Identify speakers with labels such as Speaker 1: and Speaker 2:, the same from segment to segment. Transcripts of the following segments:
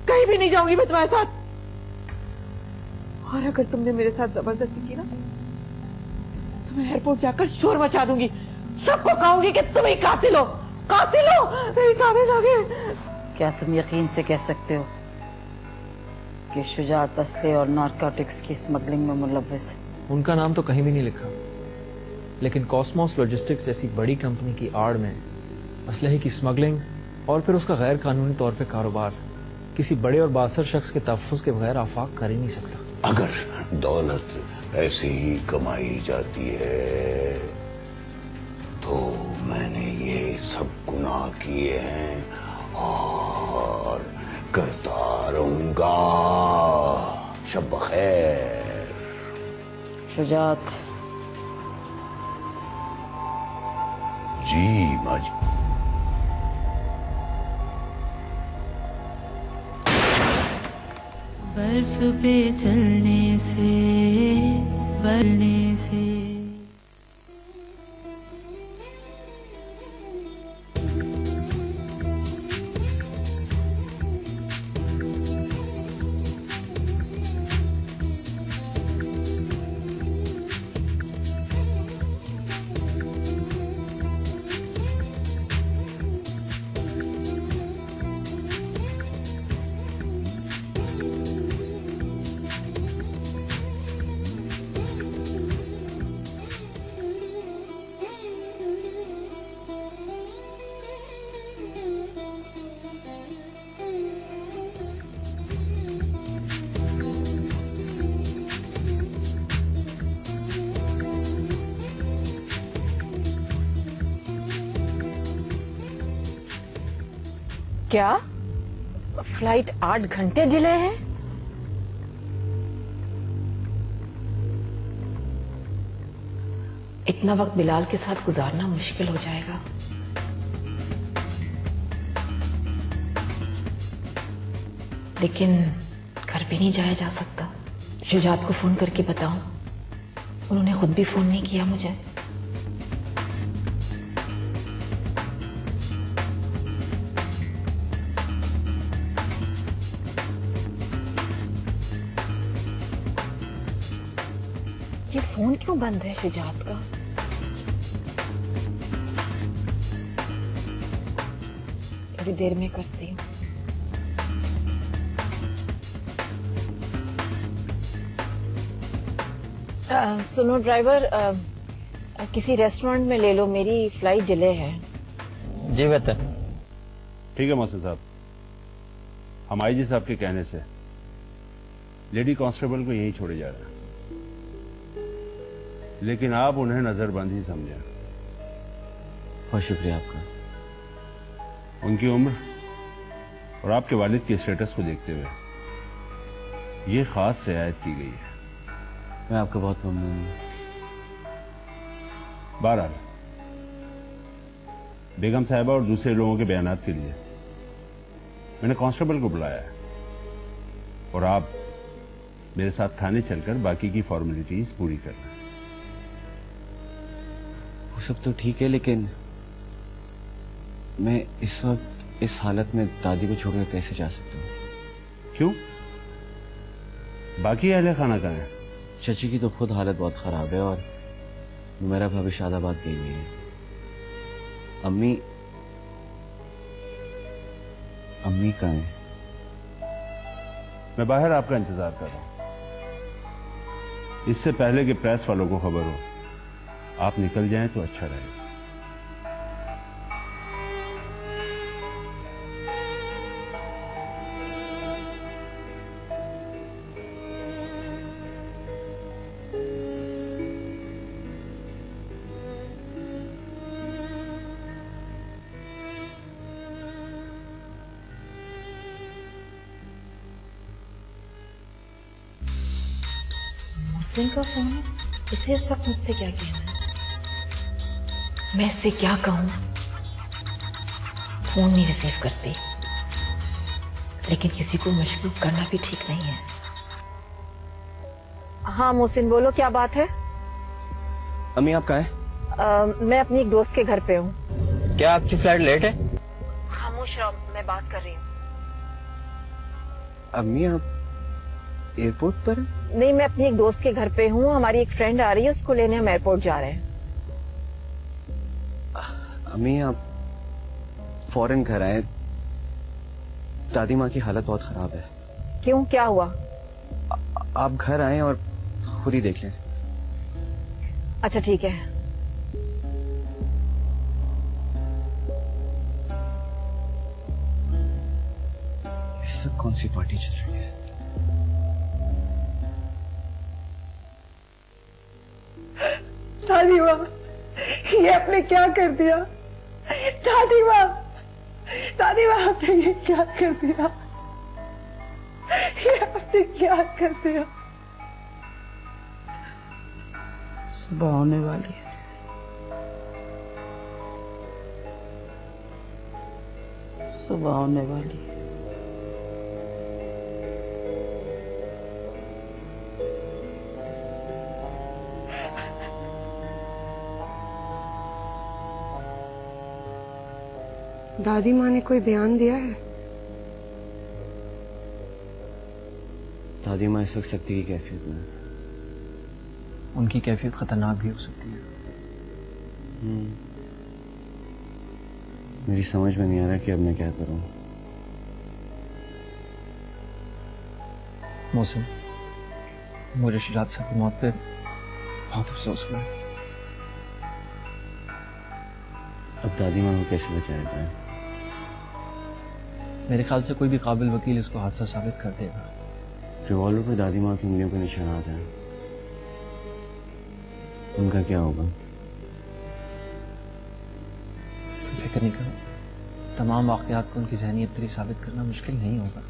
Speaker 1: कहीं भी नहीं जाऊंगी मैं तुम्हारे साथ। और अगर तुमने मेरे साथ जबरदस्ती की ना तो मैं एयरपोर्ट जाकर शोर मचा दूंगी, सबको कहूंगी कि तुम ही कातिल हो, कातिल हो मेरी ताबीज आगे।
Speaker 2: क्या तुम यकीन से कह सकते हो कि शुजात असले और नारकोटिक्स की स्मगलिंग में मुलव्विस है?
Speaker 3: उनका नाम तो कहीं भी नहीं लिखा, लेकिन कॉस्मोस लॉजिस्टिक्स जैसी बड़ी कंपनी की आड़ में असलहे की स्मगलिंग और फिर उसका गैर कानूनी तौर पे कारोबार किसी बड़े और बासर शख्स के तहफ़्फ़ुज़ के बगैर आफाक कर ही नहीं सकता।
Speaker 4: अगर दौलत ऐसे ही कमाई जाती है तो मैंने ये सब गुनाह किए हैं और करता रहूंगा। शब बखैर।
Speaker 2: शुजात।
Speaker 4: जी माँ जी।
Speaker 5: बर्फ पे चलने से बलने से
Speaker 1: क्या फ्लाइट 8 घंटे डिले है? इतना वक्त बिलाल के साथ गुजारना मुश्किल हो जाएगा। लेकिन घर भी नहीं जाया जा सकता। शुजात को फोन करके बताऊं? उन्होंने खुद भी फोन नहीं किया मुझे। ये फोन क्यों बंद है शुजात का? थोड़ी देर में करती हूँ। सुनो ड्राइवर, किसी रेस्टोरेंट में ले लो, मेरी फ्लाइट डिले है।
Speaker 3: जी बेहतर।
Speaker 6: ठीक है मोहसिन साहब, हम आईजी साहब के कहने से लेडी कांस्टेबल को यहीं छोड़े जा रहे हैं, लेकिन आप उन्हें नजरबंद ही समझें।
Speaker 3: बहुत शुक्रिया आपका।
Speaker 6: उनकी उम्र और आपके वालिद के स्टेटस को देखते हुए ये खास रियायत की गई है।
Speaker 3: मैं आपका बहुत ममनून हूं।
Speaker 6: बहरहाल बेगम साहिबा और दूसरे लोगों के बयानात के लिए मैंने कांस्टेबल को बुलाया है और आप मेरे साथ थाने चलकर बाकी की फॉर्मेलिटीज पूरी करना।
Speaker 3: वो सब तो ठीक है, लेकिन मैं इस वक्त इस हालत में दादी को छोड़कर कैसे जा सकता हूँ?
Speaker 6: क्यों? बाकी अहले खाना कहाँ है?
Speaker 3: चाची की तो खुद हालत बहुत खराब है और मेरा भाभी शादाबाद गई हुई है। अम्मी कहाँ है?
Speaker 6: मैं बाहर आपका इंतजार कर रहा हूं। इससे पहले कि प्रेस वालों को खबर हो, आप निकल जाएं तो अच्छा रहेगा।
Speaker 1: मोहसिन का फोन है, इसे इस वक्त मुझसे क्या कहना है? मैं इससे क्या कहूं? फोन नहीं रिसीव करती, लेकिन किसी को मजबूर करना भी ठीक नहीं है। हाँ मोहसिन बोलो, क्या बात है?
Speaker 7: अम्मी आप कहाँ हैं?
Speaker 1: मैं अपनी एक दोस्त के घर पे हूँ।
Speaker 7: क्या आपकी फ्लाइट लेट है?
Speaker 1: खामोश रहो, मैं बात कर रही हूँ।
Speaker 7: अम्मी आप एयरपोर्ट पर हैं?
Speaker 1: नहीं, मैं अपनी एक दोस्त के घर पे हूँ। हमारी एक फ्रेंड आ रही है, उसको लेने हम एयरपोर्ट जा रहे हैं।
Speaker 7: अम्मी आप फौरन घर आए, दादी माँ की हालत बहुत खराब है।
Speaker 1: क्यों, क्या हुआ?
Speaker 7: आप घर आए और खुद ही देख लें।
Speaker 1: अच्छा ठीक है।
Speaker 7: इस सब कौन सी पार्टी चल रही है?
Speaker 1: दादी माँ, ये आपने क्या कर दिया? दादी माँ, दादी माँ, आपने ये क्या कर दिया? ये आपने क्या कर दिया?
Speaker 2: सुबह होने वाली है। सुबह होने वाली है।
Speaker 8: दादी माँ ने कोई बयान दिया है?
Speaker 7: दादी माँ इस वक्त सख्ती की कैफियत में है।
Speaker 3: उनकी कैफियत खतरनाक भी हो सकती है।
Speaker 7: मेरी समझ में नहीं आ रहा कि अब मैं क्या करूं।
Speaker 3: मौसम, मुझे शुजात साहब की मौत पे बहुत अफसोस हुआ है।
Speaker 7: अब दादी माँ को कैसे बचाया जाए?
Speaker 3: मेरे ख्याल से कोई भी काबिल वकील इसको हादसा साबित कर देगा।
Speaker 7: रिवॉल्वर पर दादी माँ की उंगलियों के निशानात हैं। उनका क्या होगा?
Speaker 3: फिक्र नहीं करो, तमाम वाकयात को उनकी ज़हनी अबतरी साबित करना मुश्किल नहीं होगा।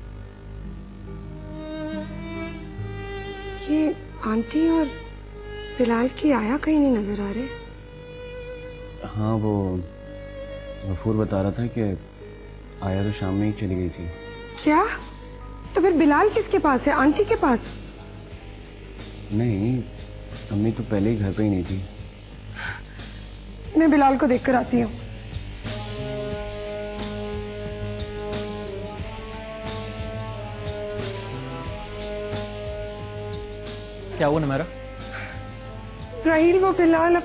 Speaker 8: ये आंटी और बिलाल की आया कहीं नहीं नजर आ रहे।
Speaker 7: हाँ, वो गफूर बता रहा था कि आया तो शाम में ही चली गई थी।
Speaker 8: क्या? तो फिर बिलाल किसके पास है? आंटी के पास?
Speaker 7: नहीं, अम्मी तो पहले ही घर पे ही नहीं थी।
Speaker 8: मैं बिलाल को देखकर आती हूँ।
Speaker 3: क्या हुआ नमेरा?
Speaker 8: राहील, वो बिलाल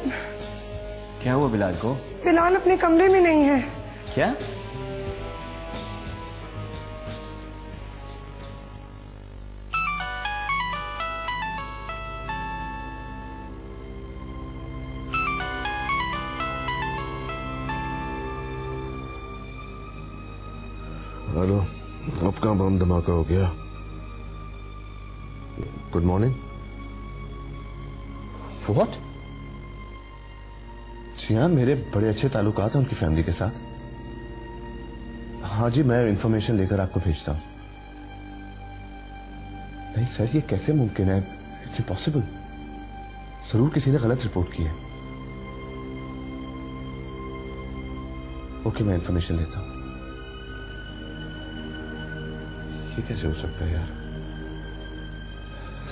Speaker 7: क्या हुआ बिलाल को?
Speaker 8: बिलाल अपने कमरे में नहीं है।
Speaker 7: क्या?
Speaker 9: हेलो, आपका बम धमाका हो गया। Good morning. व्हाट? जी हाँ, मेरे बड़े अच्छे ताल्लुकात हैं उनकी फैमिली के साथ। हाँ जी, मैं इंफॉर्मेशन लेकर आपको भेजता हूँ। नहीं सर, ये कैसे मुमकिन है? It's impossible. जरूर किसी ने गलत रिपोर्ट की है। ओके, मैं इंफॉर्मेशन लेता हूँ। ये कैसे हो सकता है यार?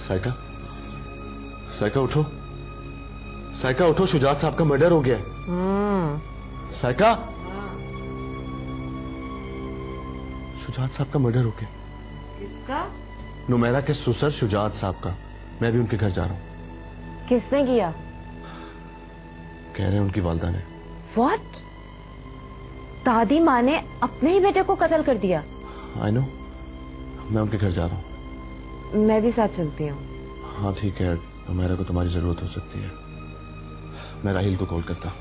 Speaker 9: साइका, साइका उठो, साइका उठो, शुजात साहब का मर्डर हो गया है। साइका, शुजात साहब का मर्डर हो गया।
Speaker 1: किसका?
Speaker 9: नुमेरा के सुसर शुजात साहब का। मैं भी उनके घर जा रहा हूँ।
Speaker 1: किसने किया?
Speaker 9: कह रहे हैं उनकी वालदा ने।
Speaker 1: व्हाट? दादी माँ ने अपने ही बेटे को कत्ल कर दिया?
Speaker 9: आई नो, मैं उनके घर जा रहा हूँ।
Speaker 1: मैं भी साथ चलती हूँ।
Speaker 9: हाँ ठीक है, नुमेरा को तुम्हारी जरूरत हो सकती है। मैं राहिल को कॉल करता हूँ।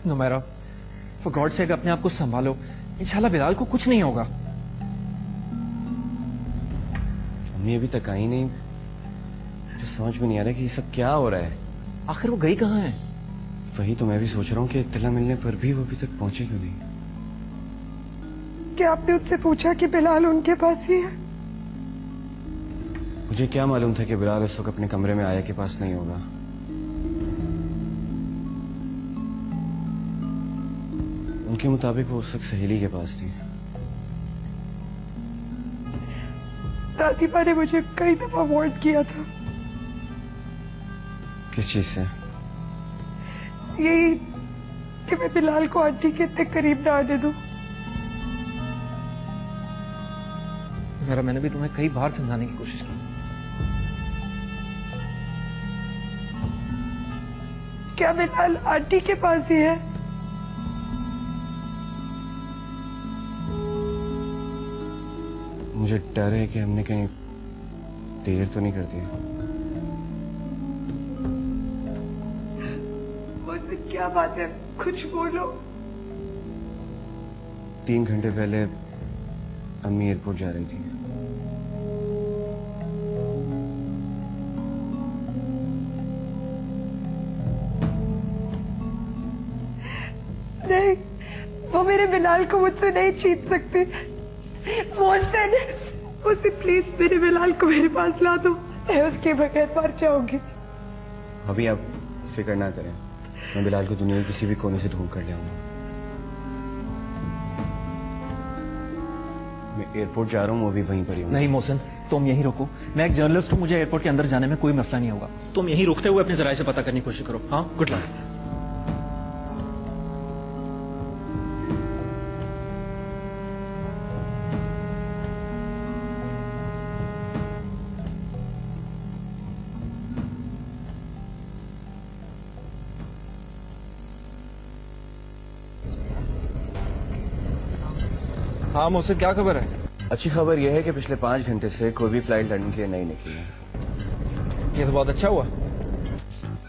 Speaker 3: नुमेरा, फॉर गॉड सेक अपने आप को संभालो। इंशाल्लाह बिलाल को कुछ नहीं होगा।
Speaker 7: अम्मी अभी तक आई नहीं। मुझे समझ में नहीं आ रहा कि ये सब क्या हो रहा है।
Speaker 3: आखिर वो गई कहाँ है?
Speaker 7: वही तो मैं भी सोच रहा हूँ कि इत्तला मिलने पर भी वो अभी तक पहुंचे क्यों नहीं।
Speaker 8: क्या आपने उससे पूछा कि बिलाल उनके पास ही है?
Speaker 7: मुझे क्या मालूम था कि बिलाल उस वक्त अपने कमरे में आया के पास नहीं होगा। उनके मुताबिक वो उस वक्त सहेली के पास थी।
Speaker 8: दादी माँ ने मुझे कई दफा वार्न किया था
Speaker 7: किस चीज से?
Speaker 8: यही कि मैं बिलाल को आंटी के इतने करीब ना आने दूं।
Speaker 3: मैंने भी तुम्हें कई बार समझाने की कोशिश की।
Speaker 8: क्या बिलाल आंटी के पास ही है?
Speaker 7: मुझे डर है कि हमने कहीं देर तो नहीं कर दी।
Speaker 8: क्या बात है, कुछ बोलो।
Speaker 7: 3 घंटे पहले अम्मी एयरपोर्ट जा रही थी।
Speaker 8: नहीं, वो मेरे बिलाल को मुझसे नहीं छीन सकते। उसे प्लीज मेरे बिलाल को मेरे पास ला दो, मैं उसके बगैर मर जाऊंगी।
Speaker 7: अभी आप फिक्र ना करें, मैं बिलाल को दुनिया के किसी भी कोने से ढूंढ कर ले आऊंगा। मैं एयरपोर्ट जा रहा हूँ, वो भी वहीं पर ही हूँ।
Speaker 3: नहीं मोहसिन, तुम यहीं रुको। मैं एक जर्नलिस्ट हूँ, मुझे एयरपोर्ट के अंदर जाने में कोई मसला नहीं होगा। तुम यहीं रुकते हुए अपने जराये से पता करने की कोशिश करो। हाँ, गुड लक। हाँ मोहसिन, क्या खबर है?
Speaker 7: अच्छी खबर यह है कि पिछले 5 घंटे से कोई भी फ्लाइट लंदन के लिए नहीं निकली है।
Speaker 3: ये तो बहुत अच्छा हुआ।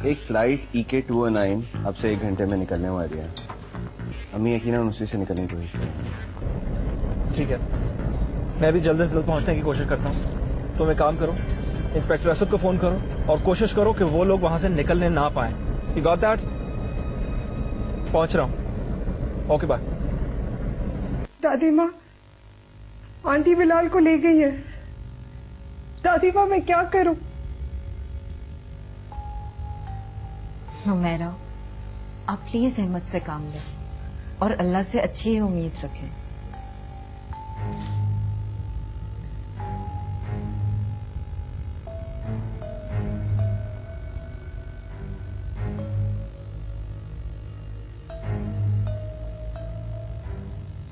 Speaker 7: एक फ्लाइट EK 209 अब से 1 घंटे में निकलने वाली है। अम्मी यकीनन उसी से निकलने की कोशिश करेंगे।
Speaker 3: ठीक है, मैं भी जल्द से जल्द पहुंचने की कोशिश करता हूँ। तुम एक काम करो, इंस्पेक्टर असद को फोन करो और कोशिश करो कि वो लोग वहां से निकलने ना पाए। You got that? पहुंच रहा हूँ। Okay bye.
Speaker 8: दादी माँ, आंटी बिलाल को ले गई है। दादी माँ, मैं क्या करूं?
Speaker 10: हुमैरा, आप प्लीज हिम्मत से काम लें और अल्लाह से अच्छी ही उम्मीद रखें।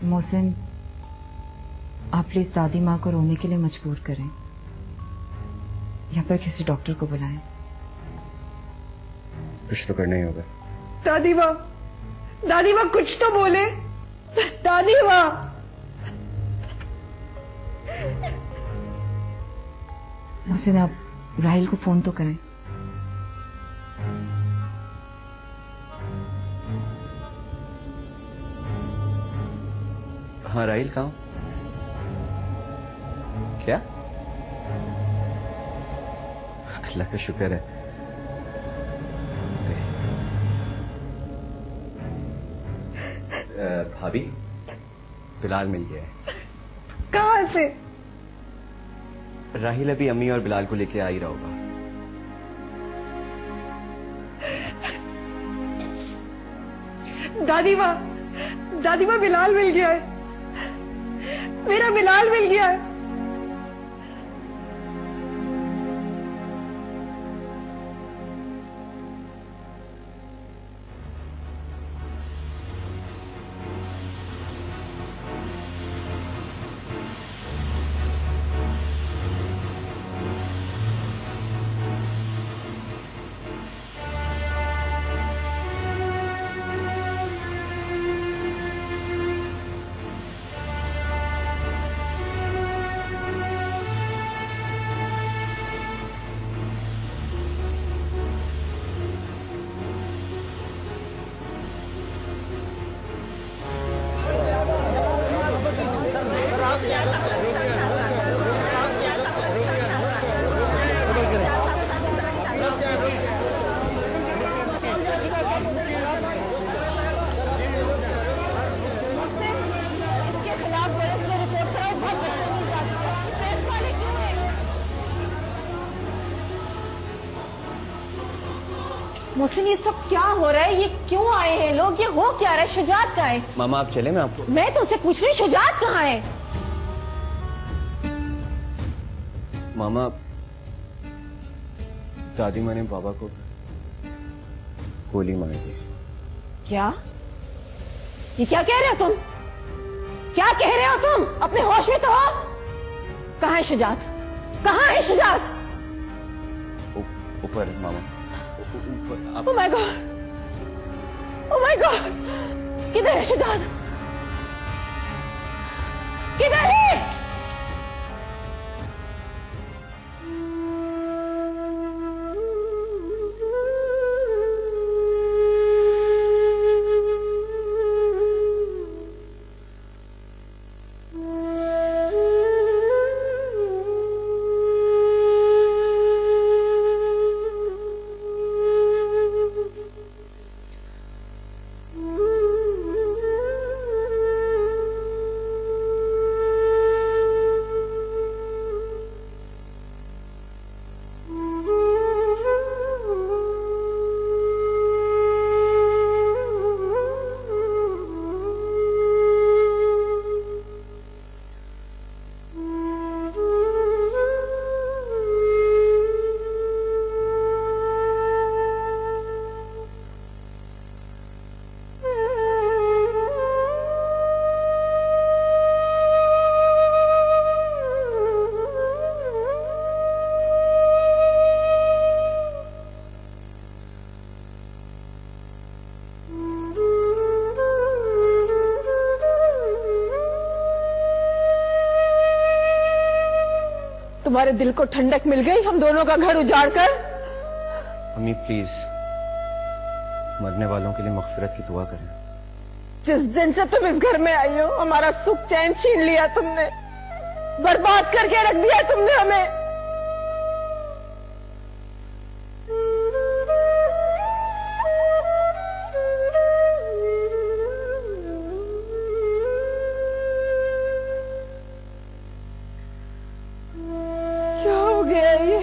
Speaker 10: मोहसिन, आप प्लीज दादी माँ को रोने के लिए मजबूर करें या फिर किसी डॉक्टर को बुलाएं।
Speaker 7: कुछ तो करना ही होगा।
Speaker 8: दादी माँ कुछ तो बोले। दादी माँ।
Speaker 10: मोहसिन, आप राहिल को फोन तो करें।
Speaker 7: हाँ, राहिल कहाँ? क्या? अल्लाह का शुक्र है। भाभी, बिलाल मिल गया है।
Speaker 8: कहाँ से?
Speaker 7: राहिल अभी अम्मी और बिलाल को लेके आ ही रहा होगा।
Speaker 8: दादी माँ बिलाल मिल गया है। मेरा बिलाल मिल गया है।
Speaker 1: मोहसिन, ये सब क्या हो रहा है? ये क्यों आए हैं लोग? ये हो क्या रहा है? शुजात कहाँ है?
Speaker 7: मामा आप चले, मैं आपको।
Speaker 1: मैं तो उसे पूछ रही, शुजात कहाँ है?
Speaker 7: मामा, दादी माँ ने बाबा को गोली मार दी।
Speaker 1: क्या? ये क्या कह रहे हो तुम? क्या कह रहे हो तुम? अपने होश में तो हो? कहाँ है शुजात? कहाँ है शुजात?
Speaker 7: ऊपर मामा।
Speaker 1: Oh my god! Oh my god! किधर है शुजात? किधर है? तुम्हारे दिल को ठंडक मिल गई हम दोनों का घर उजाड़ कर?
Speaker 7: अम्मी प्लीज मरने वालों के लिए मगफिरत की दुआ करें।
Speaker 1: जिस दिन से तुम इस घर में आई हो हमारा सुख चैन छीन लिया तुमने, बर्बाद करके रख दिया तुमने हमें। क्या हो गया ये?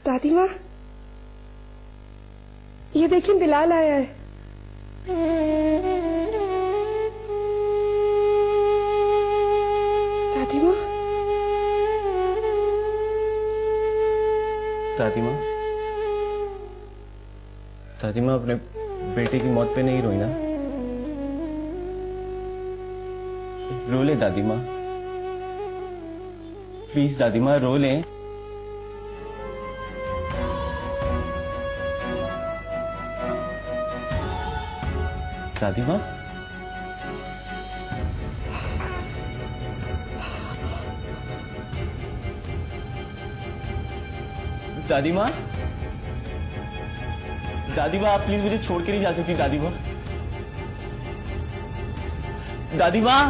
Speaker 8: दादी माँ, ये देखिए बिलाल आया है। दादी माँ,
Speaker 7: दादी माँ, दादी माँ अपने बेटे की मौत पे नहीं रोई ना? रो ले दादी माँ, प्लीज दादी माँ रो ले। दादी माँ, दादी माँ, दादी माँ आप प्लीज मुझे छोड़ के नहीं जा सकती दादी माँ। दादी माँ,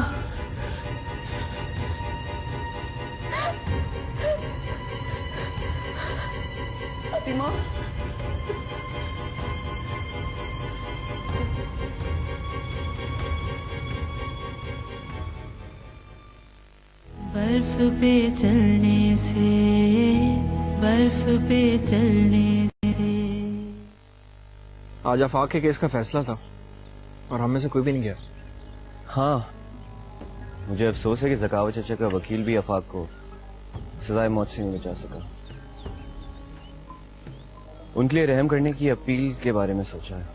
Speaker 7: दादी माँ,
Speaker 5: बर्फ पे चलने से, बर्फ पे चलने से।
Speaker 3: आज आफाक के केस का फैसला था और हम में से कोई भी नहीं गया।
Speaker 7: हाँ, मुझे अफसोस है कि ज़कावत चचा का वकील भी आफाक को सजाए मौत से नहीं बचा सका। उनके लिए रहम करने की अपील के बारे में सोचा है।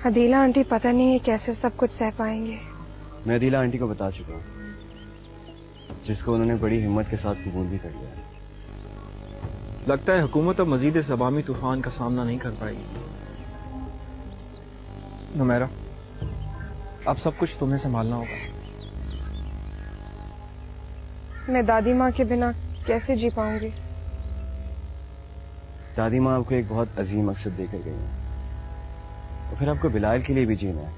Speaker 8: अदीला आंटी पता नहीं है कैसे सब कुछ सह पाएंगे।
Speaker 7: मैं अदीला आंटी को बता चुका हूँ, जिसको उन्होंने बड़ी हिम्मत के साथ कबूल भी कर लिया।
Speaker 3: लगता है हुकूमत अब मजीद इस अवामी तूफान का सामना नहीं कर पाएगी। नुमैरा, अब सब कुछ तुम्हें संभालना होगा।
Speaker 8: मैं दादी माँ के बिना कैसे जी पाऊंगी?
Speaker 7: दादी माँ आपको एक बहुत अजीम मकसद देकर गई है, और फिर आपको बिलाल के लिए भी जीना है।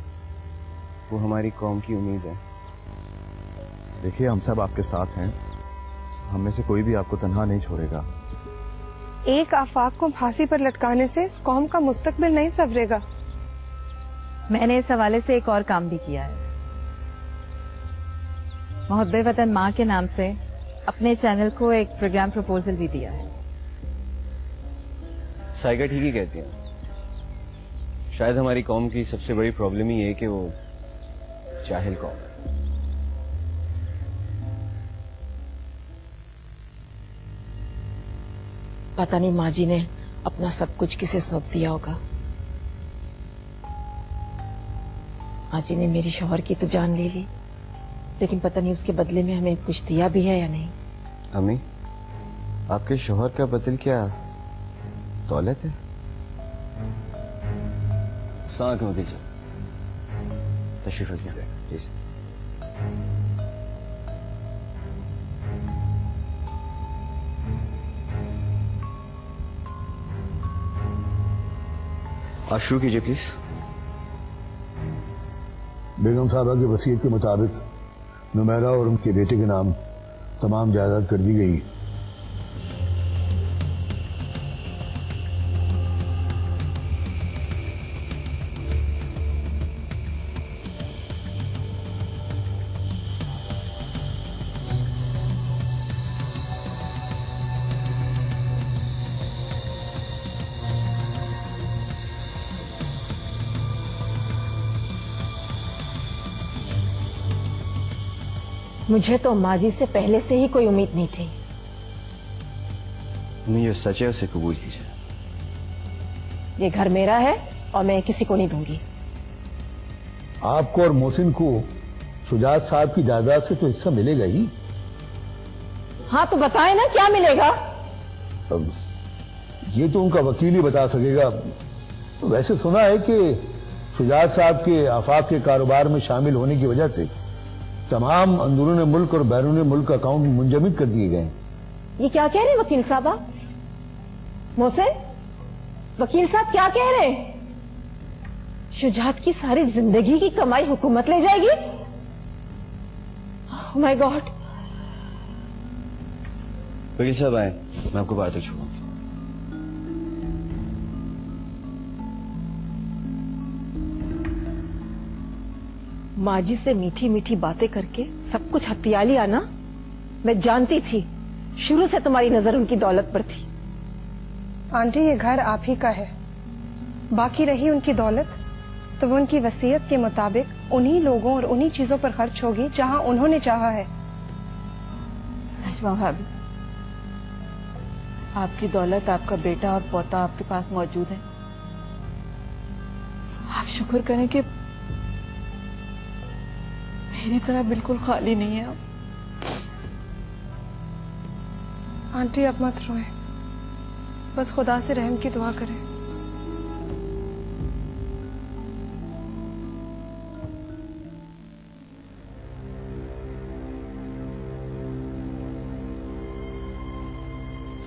Speaker 7: वो हमारी कौम की उम्मीद है।
Speaker 9: देखिए, हम सब आपके साथ हैं, हम में से कोई भी आपको तन्हा नहीं छोड़ेगा।
Speaker 8: एक आफाक को फांसी पर लटकाने से इस कौम का मुस्तकबिल नहीं संवरेगा।
Speaker 10: मैंने इस हवाले से एक और काम भी किया है। मोहब्बे वतन माँ के नाम से अपने चैनल को एक प्रोग्राम प्रपोजल भी दिया है।
Speaker 7: साइगा ठीक ही कहती हैं। शायद हमारी कौम की सबसे बड़ी प्रॉब्लम ही है कि वो जाहिल कौम है।
Speaker 1: पता नहीं माँ जी ने अपना सब कुछ किसे सौंप दिया होगा। माँ जी ने मेरी शौहर की तो जान ले ली, लेकिन पता नहीं उसके बदले में हमें कुछ दिया भी है या नहीं।
Speaker 7: अम्मी, आपके शौहर का बदल क्या दौलत है? सांख में चल तशरीफ रखिए प्लीज। आज शुरू कीजिए प्लीज।
Speaker 4: बेगम साहबा के वसीयत के मुताबिक नुमेरा और उनके बेटे के नाम तमाम जायदाद कर दी गई।
Speaker 1: मुझे तो माँ जी से पहले से ही कोई उम्मीद नहीं थी।
Speaker 7: ये सच है, उसे कबूल कीजिए।
Speaker 1: ये घर मेरा है और मैं किसी को नहीं दूंगी।
Speaker 4: आपको और मोहसिन को शुजात साहब की जायदाद से तो हिस्सा मिलेगा ही।
Speaker 1: हाँ तो बताए ना क्या मिलेगा।
Speaker 4: अब ये तो उनका वकील ही बता सकेगा। वैसे सुना है कि शुजात साहब के आफाक के कारोबार में शामिल होने की वजह से तमाम अंदरून मुल्क और बैरून मुल्क अकाउंट मुंजमद कर दिए गए।
Speaker 1: ये क्या कह रहे हैं वकील साहब? आप मोहसिन, वकील साहब क्या कह रहे हैं? शुजात की सारी जिंदगी की कमाई हुकूमत ले जाएगी? ओह माय गॉड।
Speaker 7: वकील साहब आए, मैं आपको बात पूछूंगा।
Speaker 1: माँ जी से मीठी मीठी बातें करके सब कुछ हथिया लिया ना। मैं जानती थी, शुरू से तुम्हारी नजर उनकी दौलत पर थी।
Speaker 8: आंटी, ये घर आप ही का है। बाकी रही उनकी दौलत तो वो उनकी वसीयत के मुताबिक उन्हीं लोगों और उन्हीं चीजों पर खर्च होगी जहां उन्होंने चाहा है।
Speaker 10: नजमा भाभी, आपकी दौलत, आपका बेटा और पोता आपके पास मौजूद है। आप शुक्र करें कि मेरी तरह बिल्कुल खाली नहीं है आप।
Speaker 8: आंटी, अब मत रोएं, बस खुदा से रहम की दुआ करें।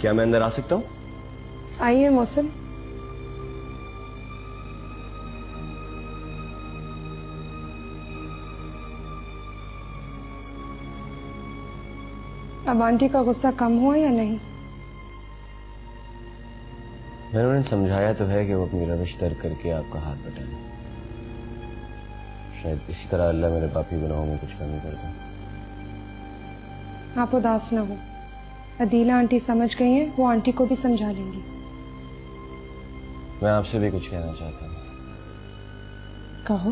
Speaker 7: क्या मैं अंदर आ सकता हूँ?
Speaker 8: आइए मोहसिन। अब आंटी का गुस्सा कम हुआ या नहीं?
Speaker 7: मैंने उन्हें समझाया तो है कि वो अपनी रविश तर्क करके आपका हाथ बटाएं। शायद इसी तरह अल्लाह मेरे पापी गुनाहों में कुछ कमी कर दे।
Speaker 8: आप उदास न हो, अदीला आंटी समझ गई हैं, वो आंटी को भी समझा लेंगी।
Speaker 7: मैं आपसे भी कुछ कहना चाहता हूँ।
Speaker 8: कहो।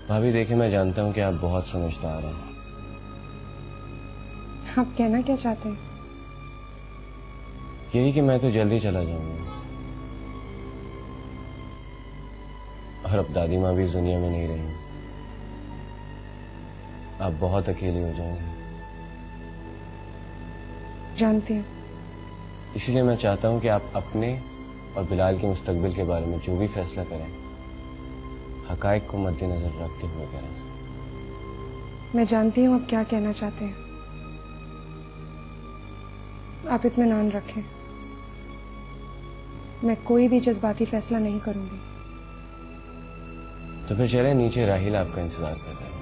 Speaker 7: भाभी देखिए, मैं जानता हूँ कि आप बहुत समझदार हैं।
Speaker 8: आप कहना क्या चाहते हैं?
Speaker 7: यही कि मैं तो जल्दी चला जाऊंगा और अब दादी माँ भी इस दुनिया में नहीं रही। आप बहुत अकेली हो जाएंगी।
Speaker 8: जानते हैं।
Speaker 7: इसलिए मैं चाहता हूँ कि आप अपने और बिलाल के मुस्तकबिल के बारे में जो भी फैसला करें, हकायक को मद्देनजर रखते हुए करें।
Speaker 8: मैं जानती हूँ आप क्या कहना चाहते हैं। आप इत्मीनान रखें, मैं कोई भी जज्बाती फैसला नहीं करूंगी।
Speaker 7: तो फिर चले नीचे, राहिल आपका इंतजार कर रहे हैं।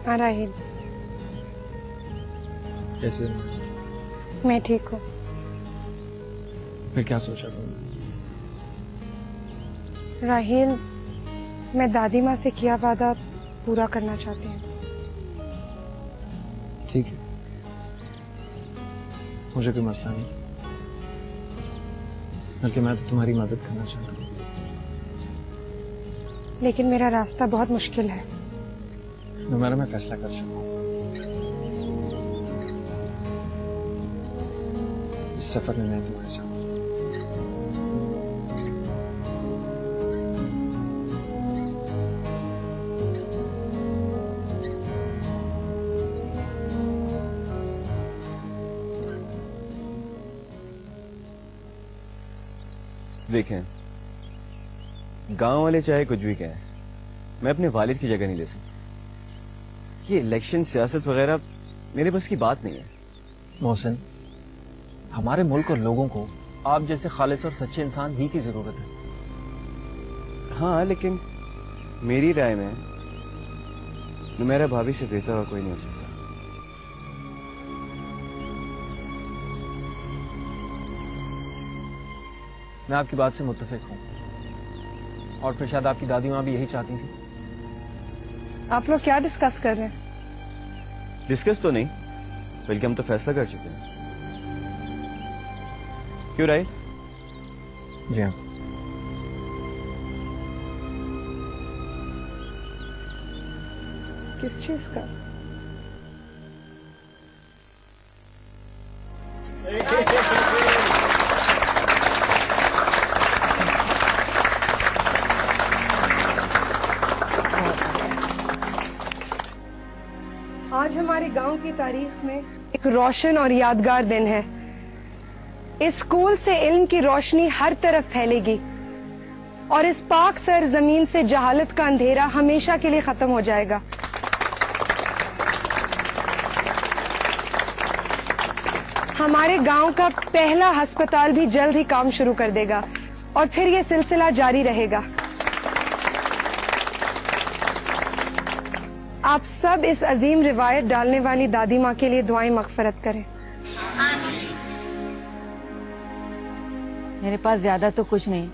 Speaker 8: हाँ राहिल,
Speaker 3: कैसे?
Speaker 8: मैं ठीक हूँ।
Speaker 3: फिर क्या सोचा तुमने?
Speaker 8: राहील, मैं दादी माँ से किया वादा पूरा करना चाहती हूँ।
Speaker 3: ठीक है, मुझे कोई मसला नहीं, बल्कि मैं तो तुम्हारी मदद करना चाहता हूँ।
Speaker 8: लेकिन मेरा रास्ता बहुत मुश्किल है।
Speaker 3: मेरा मैं फैसला कर चुका हूँ। इस सफर में मैं तुम्हारे साथ।
Speaker 7: देखें, गांव वाले चाहे कुछ भी कहें, मैं अपने वालिद की जगह नहीं ले सकता। ये इलेक्शन, सियासत वगैरह मेरे बस की बात नहीं है।
Speaker 3: मोहसिन, हमारे मुल्क और लोगों को आप जैसे खालिस और सच्चे इंसान ही की जरूरत है।
Speaker 7: हाँ, लेकिन मेरी राय में मेरा भाभी से बेहतर और कोई नहीं हो सकता।
Speaker 3: मैं आपकी बात से मुत्तफिक हूँ, और फिर शायद आपकी दादी माँ भी यही चाहती थी।
Speaker 8: आप लोग क्या डिस्कस कर रहे हैं?
Speaker 7: डिस्कस तो नहीं, बल्कि हम तो फैसला कर चुके हैं। क्यों राइट?
Speaker 3: जी हाँ।
Speaker 8: किस चीज का? आज हमारे गांव की तारीख में एक रोशन और यादगार दिन है। इस स्कूल से इल्म की रोशनी हर तरफ फैलेगी और इस पाक सर जमीन से जहालत का अंधेरा हमेशा के लिए खत्म हो जाएगा। हमारे गांव का पहला अस्पताल भी जल्द ही काम शुरू कर देगा और फिर ये सिलसिला जारी रहेगा। आप सब इस अजीम रिवायत डालने वाली दादी माँ के लिए दुआएं मगफरत करें।
Speaker 2: मेरे पास ज्यादा तो कुछ नहीं,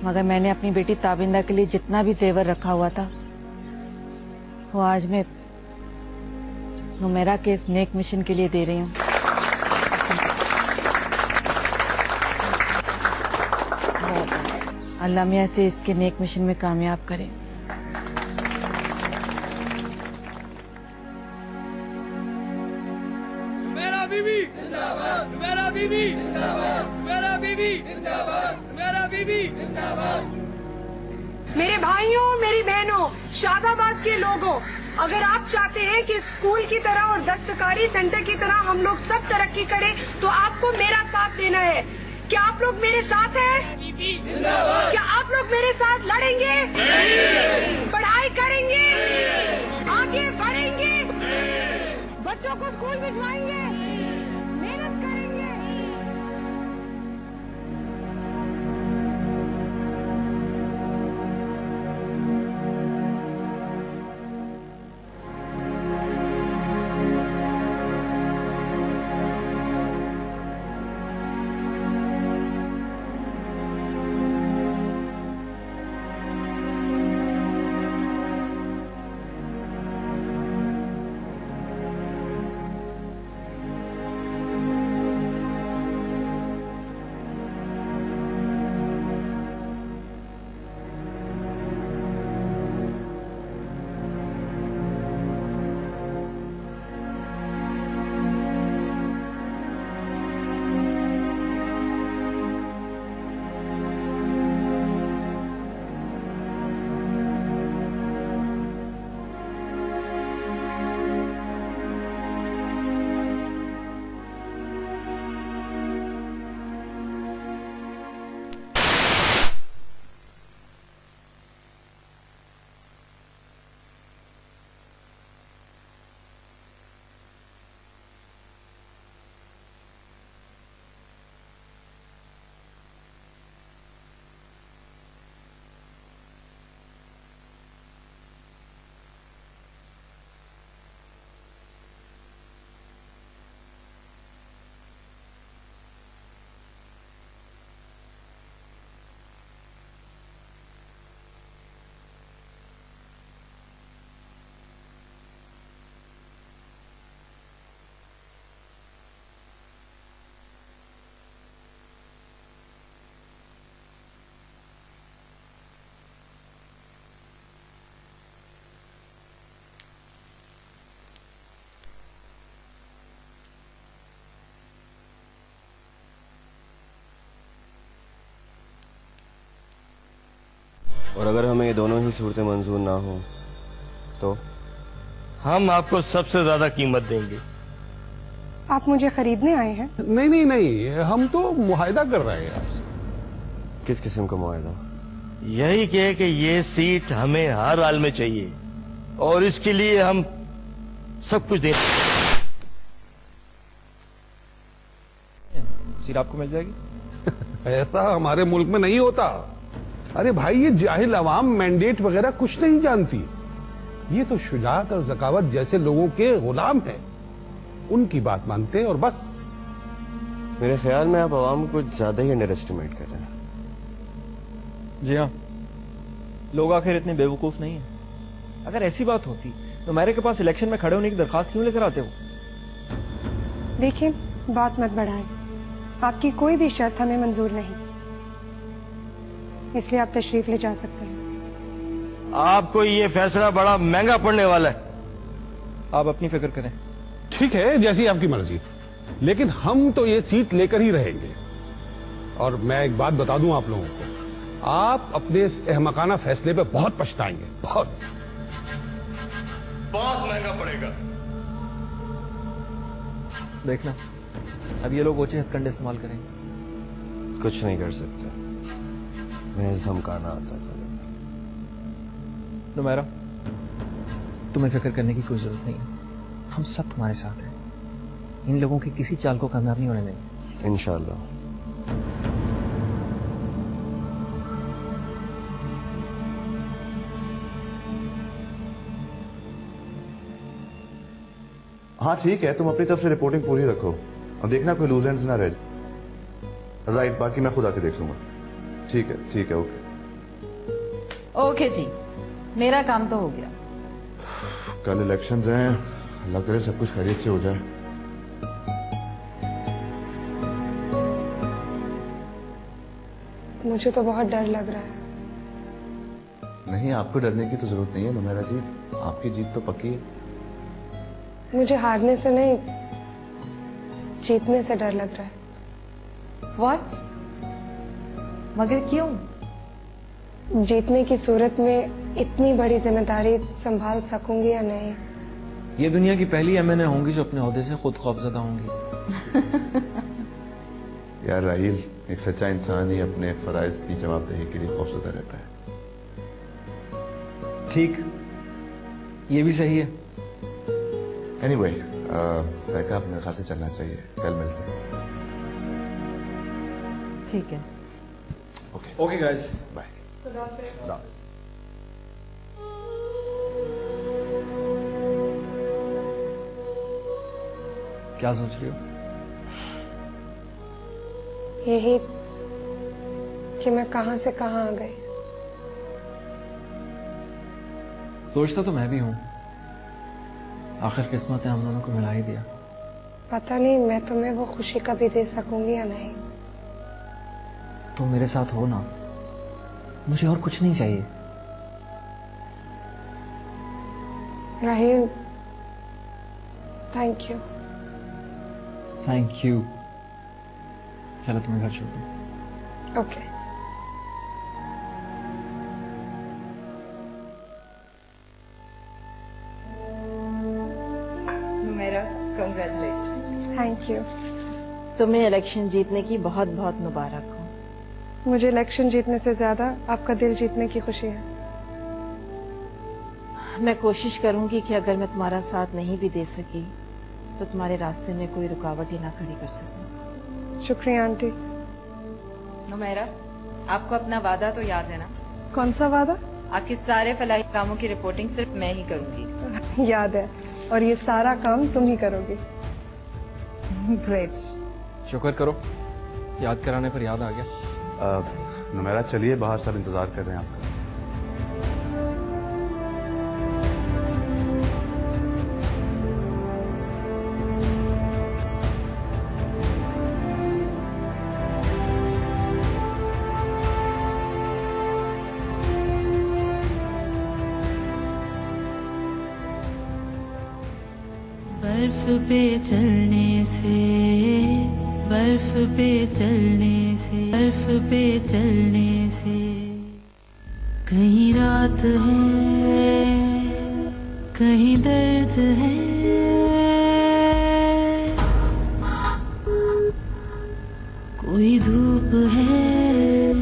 Speaker 2: मगर मैंने अपनी बेटी ताबिंदा के लिए जितना भी जेवर रखा हुआ था, वो आज मैं नुमेरा के इस नेक मिशन के लिए दे रही हूँ। अल्लाह मियां से इसके नेक मिशन में कामयाब करे।
Speaker 11: मेरे भाइयों, मेरी बहनों, शादाबाद के लोगों, अगर आप चाहते हैं कि स्कूल की तरह और दस्तकारी सेंटर की तरह हम लोग सब तरक्की करें, तो आपको मेरा साथ देना है। क्या आप लोग मेरे साथ हैं? क्या आप लोग मेरे साथ लड़ेंगे? पढ़ाई करेंगे? आगे बढ़ेंगे? बच्चों को स्कूल भिजवाएंगे? मेहनत करेंगे?
Speaker 7: और अगर हमें ये दोनों ही सूरतें मंजूर ना हो तो
Speaker 12: हम आपको सबसे ज्यादा कीमत देंगे।
Speaker 8: आप मुझे खरीदने आए हैं?
Speaker 13: नहीं नहीं नहीं, हम तो मुआहदा कर रहे हैं आपसे।
Speaker 7: किस किस्म का मुआहदा?
Speaker 12: यही कहे कि ये सीट हमें हर हाल में चाहिए और इसके लिए हम सब कुछ दें।
Speaker 3: सीट आपको मिल जाएगी।
Speaker 13: ऐसा हमारे मुल्क में नहीं होता। अरे भाई, ये जाहिल अवाम मैंडेट वगैरह कुछ नहीं जानती। ये तो शुजात और ज़कावत जैसे लोगों के गुलाम हैं, उनकी बात मानते हैं और बस।
Speaker 7: मेरे ख्याल में आप अवाम को कुछ ज्यादा ही अंडर एस्टिमेट कर रहे हैं।
Speaker 3: जी हाँ, लोग आखिर इतने बेवकूफ नहीं है। अगर ऐसी बात होती तो मेरे के पास इलेक्शन में खड़े होने की दरखास्त क्यों लेकर आते हो?
Speaker 8: देखिए, बात मत बढ़ाएं। आपकी कोई भी शर्त हमें मंजूर नहीं, इसलिए आप तशरीफ ले जा सकते हैं।
Speaker 12: आपको ये फैसला बड़ा महंगा पड़ने वाला है।
Speaker 3: आप अपनी फिक्र करें।
Speaker 13: ठीक है, जैसी आपकी मर्जी, लेकिन हम तो ये सीट लेकर ही रहेंगे। और मैं एक बात बता दूं आप लोगों को, आप अपने इस अहमकाना फैसले पे बहुत पछताएंगे, बहुत
Speaker 12: महंगा पड़ेगा।
Speaker 3: देखना, अब ये लोग ओछे हथकंडे इस्तेमाल करेंगे।
Speaker 7: कुछ नहीं कर सकते, मैं धमकाना आता था।
Speaker 3: नुमैरा, तुम्हें फिक्र करने की कोई जरूरत नहीं है। हम सब तुम्हारे साथ हैं। इन लोगों की किसी चाल को कामयाब नहीं होने देंगे।
Speaker 7: इंशाल्लाह।
Speaker 9: हाँ ठीक है, तुम अपनी तरफ से रिपोर्टिंग पूरी रखो और देखना कोई लूज एंड्स ना रहे। राइट, बाकी मैं खुद आके देख लूंगा। ठीक है, ओके।
Speaker 10: ओके जी, मेरा काम तो हो गया।
Speaker 9: कल इलेक्शंस हैं, अल्लाह करे सब कुछ खैरियत से हो जाए।
Speaker 8: मुझे तो बहुत डर लग रहा है।
Speaker 9: नहीं, आपको डरने की तो जरूरत नहीं है नुमैरा जी, आपकी जीत तो पक्की है।
Speaker 8: मुझे हारने से नहीं, जीतने से डर लग रहा है।
Speaker 10: What? मगर क्यों?
Speaker 8: जीतने की सूरत में इतनी बड़ी जिम्मेदारी संभाल सकूंगी या नहीं?
Speaker 3: ये दुनिया की पहली एमएनए होंगी जो अपने ओहदे से खुद खौफजदा होंगी।
Speaker 9: यार राहील, एक सच्चा इंसान ही अपने फराइज की जवाबदेही के लिए खौफजदा रहता है।
Speaker 3: ठीक, ये भी सही है।
Speaker 9: एनीवे, साइका अपने घर से चलना चाहिए, कल मिलते हैं।
Speaker 10: ठीक है।
Speaker 3: Okay guys, bye. क्या सोच रही हो?
Speaker 8: यही कि मैं कहां से कहां आ गई।
Speaker 3: सोचता तो मैं भी हूं, आखिर किस्मत ने हम दोनों को मिला ही दिया।
Speaker 8: पता नहीं मैं तुम्हें वो खुशी कभी दे सकूंगी या नहीं।
Speaker 3: तुम मेरे साथ हो ना, मुझे और कुछ नहीं चाहिए।
Speaker 8: राहील, थैंक यू।
Speaker 3: Thank you. चलो तुम्हें घर छोड़ दूं।
Speaker 8: ओके।
Speaker 10: मेरा कांग्रेचुलेशन।
Speaker 8: Thank you.
Speaker 1: तुम्हें इलेक्शन जीतने की बहुत बहुत मुबारक हो।
Speaker 8: मुझे इलेक्शन जीतने से ज्यादा आपका दिल जीतने की खुशी है।
Speaker 1: मैं कोशिश करूंगी कि अगर मैं तुम्हारा साथ नहीं भी दे सकी तो तुम्हारे रास्ते में कोई रुकावट ही ना खड़ी कर सकूं।
Speaker 8: शुक्रिया आंटी।
Speaker 10: नुमैरा, आपको अपना वादा तो याद है ना?
Speaker 8: कौन सा वादा?
Speaker 10: आपके सारे फलाही कामों की रिपोर्टिंग सिर्फ मैं ही करूंगी।
Speaker 8: याद है, और ये सारा काम तुम ही करोगी।
Speaker 10: ग्रेट।
Speaker 3: शुक्र करो, याद कराने पर याद आ गया।
Speaker 9: नुमैरा चलिए, बाहर सब इंतजार कर रहे हैं आपका।
Speaker 5: बर्फ पे चलने से, बर्फ पे चलने से, बर्फ पे चलने से कहीं रात है, कहीं दर्द है, कोई धूप है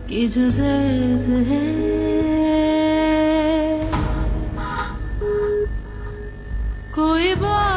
Speaker 5: कि जो जर्द है, कोई बात